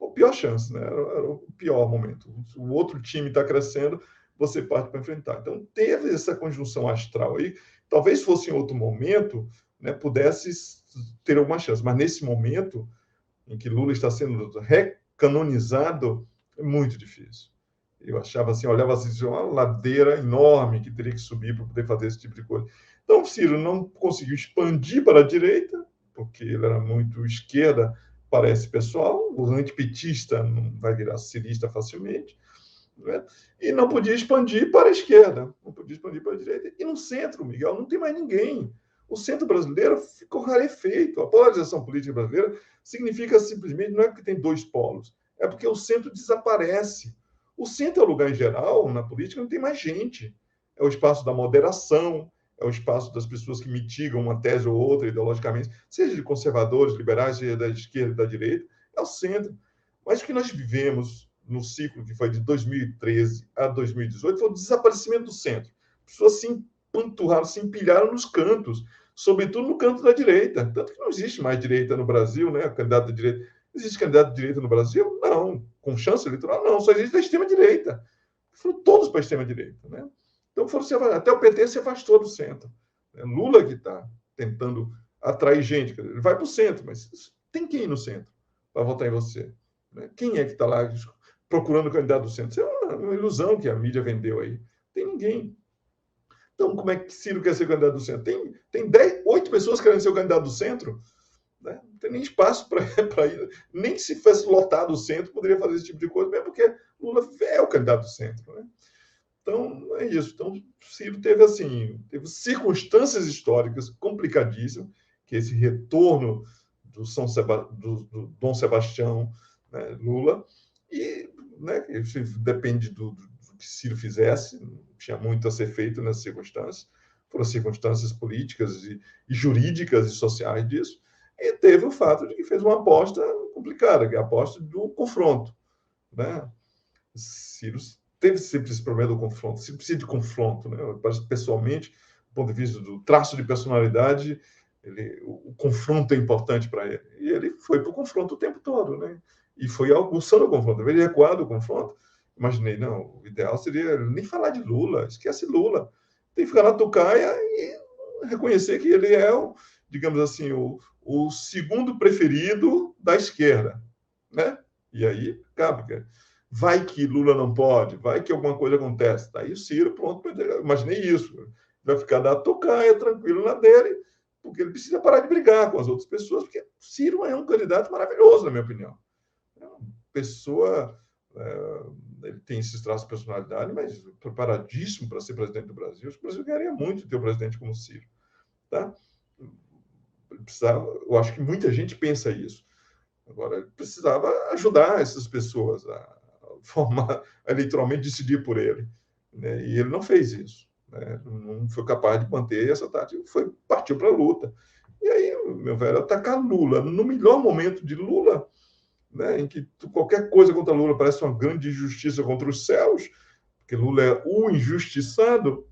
A pior chance, né? Era o pior momento. O outro time está crescendo, você parte para enfrentar. Então, teve essa conjunção astral aí. Talvez fosse em outro momento, né, pudesse ter alguma chance. Mas nesse momento, em que Lula está sendo recanonizado, é muito difícil. Eu achava assim, olhava assim, uma ladeira enorme que teria que subir para poder fazer esse tipo de coisa. Então, Ciro não conseguiu expandir para a direita, porque ele era muito esquerda para esse pessoal. O antipetista não vai virar cirista facilmente. Né? E não podia expandir para a esquerda, não podia expandir para a direita. E no centro, Miguel, não tem mais ninguém. O centro brasileiro ficou rarefeito. A polarização política brasileira significa simplesmente, não é porque tem dois polos, é porque o centro desaparece. O centro é o lugar, em geral, na política, não tem mais gente. É o espaço da moderação, é o espaço das pessoas que mitigam uma tese ou outra ideologicamente, seja de conservadores, liberais, seja da esquerda e da direita, é o centro. Mas o que nós vivemos no ciclo que foi de 2013 a 2018 foi o desaparecimento do centro. As pessoas se empanturraram, se empilharam nos cantos, sobretudo no canto da direita. Tanto que não existe mais direita no Brasil, né? Candidato de direita. Existe candidato de direita no Brasil? Não. Com chance eleitoral? Não. Só existe da extrema-direita. Foram todos para a extrema-direita, né? Então, até o PT se afastou do centro. Lula que está tentando atrair gente. Ele vai para o centro, mas tem quem ir no centro para votar em você? Quem é que está lá procurando o candidato do centro? Isso é uma ilusão que a mídia vendeu aí. Não tem ninguém. Então, como é que Ciro quer ser candidato do centro? Tem 8 pessoas querendo ser o candidato do centro. Né? Não tem nem espaço para ir. Nem se fosse lotado o centro, poderia fazer esse tipo de coisa, mesmo porque Lula é o candidato do centro. Né? Então, é isso. Então, Ciro teve circunstâncias históricas complicadíssimas, que esse retorno do Dom Sebastião, né, Lula, e né, isso depende do que Ciro fizesse, não tinha muito a ser feito nessas circunstâncias, foram circunstâncias políticas e jurídicas e sociais disso, e teve o fato de que fez uma aposta complicada, que é a aposta do confronto. Né? Ciro teve sempre esse problema do confronto, sempre precisa de confronto. Né? Pessoalmente, do ponto de vista do traço de personalidade, o confronto é importante para ele. E ele foi para o confronto o tempo todo. Né? E foi aguçando o confronto. Ele recuar do confronto. Imaginei, não, o ideal seria nem falar de Lula, esquece Lula. Tem que ficar na tocaia e reconhecer que ele é, digamos assim, o segundo preferido da esquerda. Né? E aí, acaba. Vai que Lula não pode, vai que alguma coisa acontece. Daí o Ciro, pronto, imaginei isso. Vai ficar na tocaia, tranquilo na dele, porque ele precisa parar de brigar com as outras pessoas, porque Ciro é um candidato maravilhoso, na minha opinião. É uma pessoa, ele tem esses traços de personalidade, mas preparadíssimo para ser presidente do Brasil. Acho que o Brasil ganharia muito ter um presidente como Ciro. Tá? Eu acho que muita gente pensa isso. Agora, ele precisava ajudar essas pessoas a formar, eleitoralmente decidir por ele. Né? E ele não fez isso. Né? Não foi capaz de manter essa tática, partiu para a luta. E aí, meu velho, atacar Lula, no melhor momento de Lula, né, em que qualquer coisa contra Lula parece uma grande injustiça contra os céus, porque Lula é o injustiçado,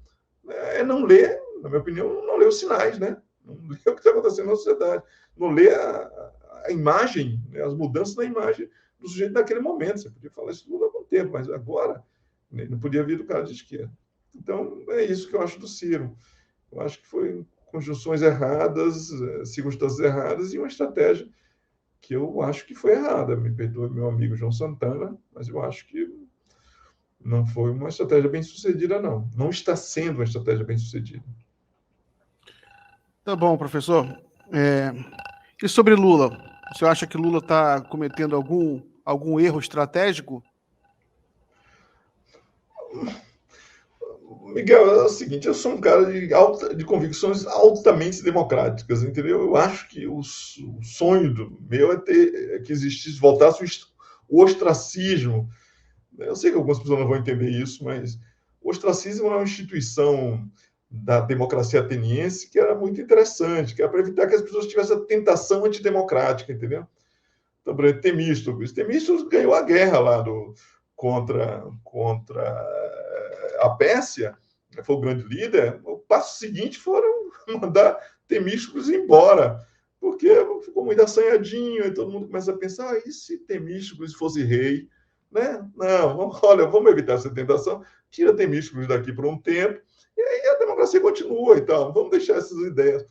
é não ler, na minha opinião, não ler os sinais, né? Não ler o que está acontecendo na sociedade, não ler a imagem, né, as mudanças na imagem do sujeito naquele momento. Você podia falar isso Lula há algum tempo, mas agora não podia vir do cara de esquerda. Então, é isso que eu acho do Ciro. Eu acho que foi conjunções erradas, circunstâncias erradas e uma estratégia que eu acho que foi errada. Me perdoe meu amigo João Santana, mas eu acho que não foi uma estratégia bem sucedida, não. Não está sendo uma estratégia bem sucedida. Tá bom, professor. E sobre Lula? Você acha que Lula está cometendo algum erro estratégico? Miguel, é o seguinte, eu sou um cara de convicções altamente democráticas, entendeu? Eu acho que o sonho meu é que existisse, voltasse o ostracismo. Eu sei que algumas pessoas não vão entender isso, mas o ostracismo é uma instituição da democracia ateniense que era muito interessante, que era para evitar que as pessoas tivessem a tentação antidemocrática, entendeu? Então, por exemplo, Temístocles ganhou a guerra lá contra a Pérsia, foi o grande líder. O passo seguinte foram mandar Temístocles embora, porque ficou muito assanhadinho, e todo mundo começa a pensar, e se Temístocles fosse rei? Né? Não, olha, vamos evitar essa tentação, tira Temístocles daqui por um tempo, e aí a democracia continua e tal, vamos deixar essas ideias.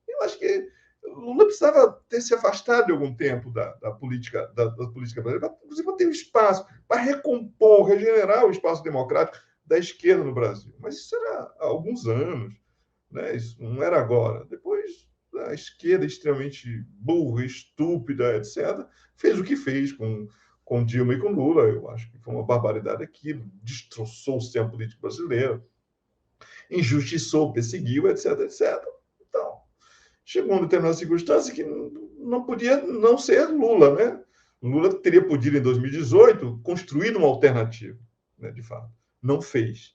Eu acho que Lula precisava ter se afastado de algum tempo da política brasileira, inclusive para ter um espaço, para recompor, regenerar o espaço democrático da esquerda no Brasil. Mas isso era há alguns anos, né? Isso não era agora. Depois, a esquerda extremamente burra, estúpida, etc., fez o que fez com Dilma e com Lula. Eu acho que foi uma barbaridade aquilo, destroçou o sistema político brasileiro, injustiçou, perseguiu, etc., etc. Então, chegou uma determinada circunstância que não podia não ser Lula, né? Lula teria podido, em 2018, construir uma alternativa, né, de fato. Não fez.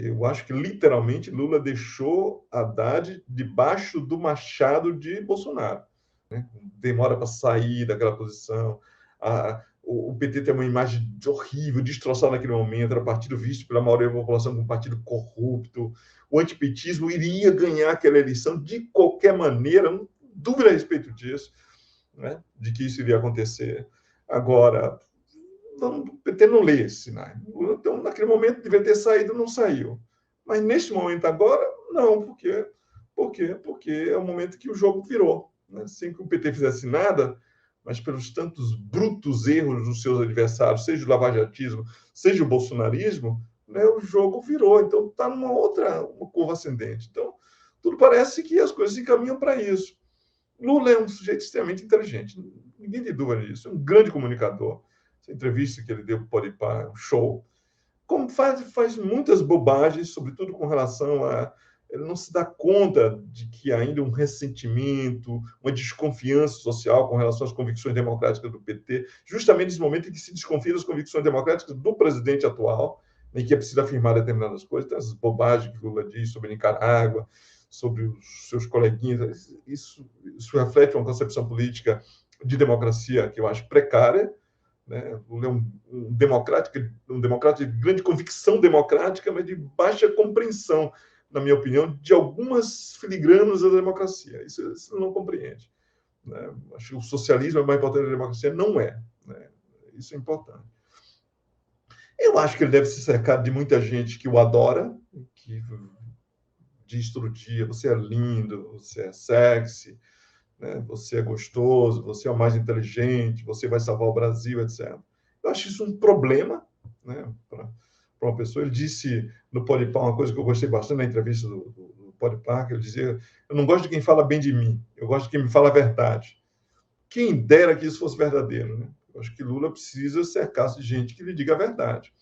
Eu acho que, literalmente, Lula deixou Haddad debaixo do machado de Bolsonaro. Né? Demora para sair daquela posição. O PT tem uma imagem horrível, destroçada naquele momento, era partido visto pela maioria da população como um partido corrupto. O antipetismo iria ganhar aquela eleição de qualquer maneira, não dúvida a respeito disso, né? De que isso iria acontecer. Agora, o PT não lê esses sinais. Então, naquele momento, devia ter saído, não saiu. Mas, neste momento agora, não. Por quê? Porque é o momento que o jogo virou. Né? Sem que o PT fizesse nada, mas pelos tantos brutos erros dos seus adversários, seja o lavajatismo, seja o bolsonarismo, né, o jogo virou. Então, está numa outra curva ascendente. Então, tudo parece que as coisas se encaminham para isso. Lula é um sujeito extremamente inteligente, ninguém tem dúvida disso, é um grande comunicador. Essa entrevista que ele deu para o Podpah é um show. Como faz muitas bobagens, sobretudo com relação a... Ele não se dá conta de que há ainda um ressentimento, uma desconfiança social com relação às convicções democráticas do PT, justamente nesse momento em que se desconfia das convicções democráticas do presidente atual, em que é preciso afirmar determinadas coisas, tem essas bobagens que Lula diz sobre Nicarágua, sobre os seus coleguinhas. Isso reflete uma concepção política de democracia que eu acho precária. Né? Lula é um democrata de grande convicção democrática, mas de baixa compreensão, na minha opinião, de algumas filigranas da democracia. Isso não compreende. Né? Acho que o socialismo é mais importante da democracia. Não é. Né? Isso é importante. Eu acho que ele deve se cercar de muita gente que o adora, que diz todo dia, você é lindo, você é sexy, né? Você é gostoso, você é o mais inteligente, você vai salvar o Brasil, etc. Eu acho isso um problema, né, para uma pessoa. Ele disse no Podpah uma coisa que eu gostei bastante na entrevista do Podpah, que ele dizia, eu não gosto de quem fala bem de mim, eu gosto de quem me fala a verdade. Quem dera que isso fosse verdadeiro, né? Eu acho que Lula precisa cercar-se de gente que lhe diga a verdade,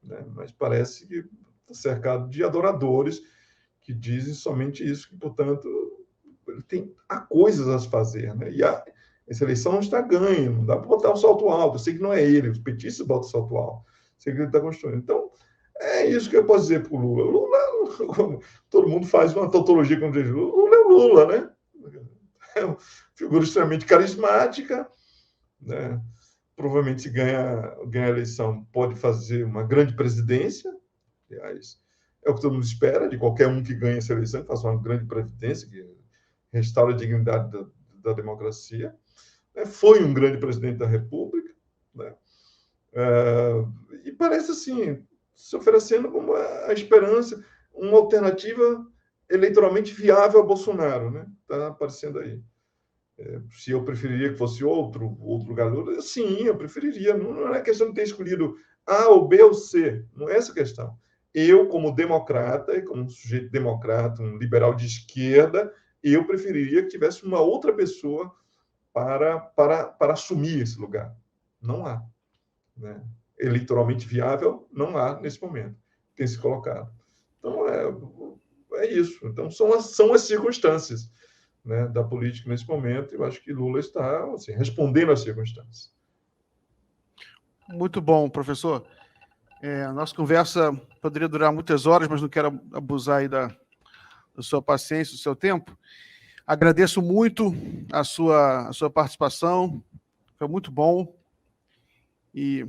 né? Mas parece que está cercado de adoradores que dizem somente isso, que, portanto, há coisas a se fazer, né? E essa eleição não está ganha, não dá para botar o salto alto. Eu sei que não é ele, os petistas botam o salto alto. Eu sei que ele está construindo. Então, é isso que eu posso dizer para o Lula. Lula, todo mundo faz uma tautologia como diz Lula. Lula é o Lula, né? É uma figura extremamente carismática, né? Provavelmente, se ganha a eleição, pode fazer uma grande presidência. Aliás, é o que todo mundo espera de qualquer um que ganhe essa eleição, que faça uma grande presidência, que restaura a dignidade da democracia. Foi um grande presidente da República, né? E parece assim, se oferecendo como a esperança, uma alternativa eleitoralmente viável a Bolsonaro, né? Está aparecendo aí. Se eu preferiria que fosse outro jogador, sim, eu preferiria. Não é questão de ter escolhido A ou B ou C, não é essa a questão. Eu, como democrata, e como um sujeito democrata, um liberal de esquerda, eu preferiria que tivesse uma outra pessoa para assumir esse lugar. Não há. Né? Eleitoralmente viável, não há nesse momento. Tem se colocado. Então, é isso. Então, são as circunstâncias, né, da política nesse momento. Eu acho que Lula está assim, respondendo às circunstâncias. Muito bom, professor. A nossa conversa poderia durar muitas horas, mas não quero abusar aí da sua paciência, do seu tempo. Agradeço muito a sua participação, foi muito bom. E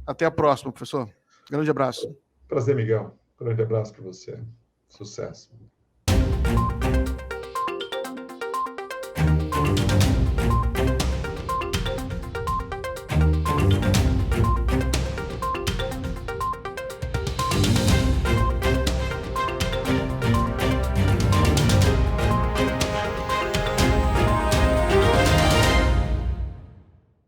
até a próxima, professor. Grande abraço. Prazer, Miguel. Grande abraço para você. Sucesso.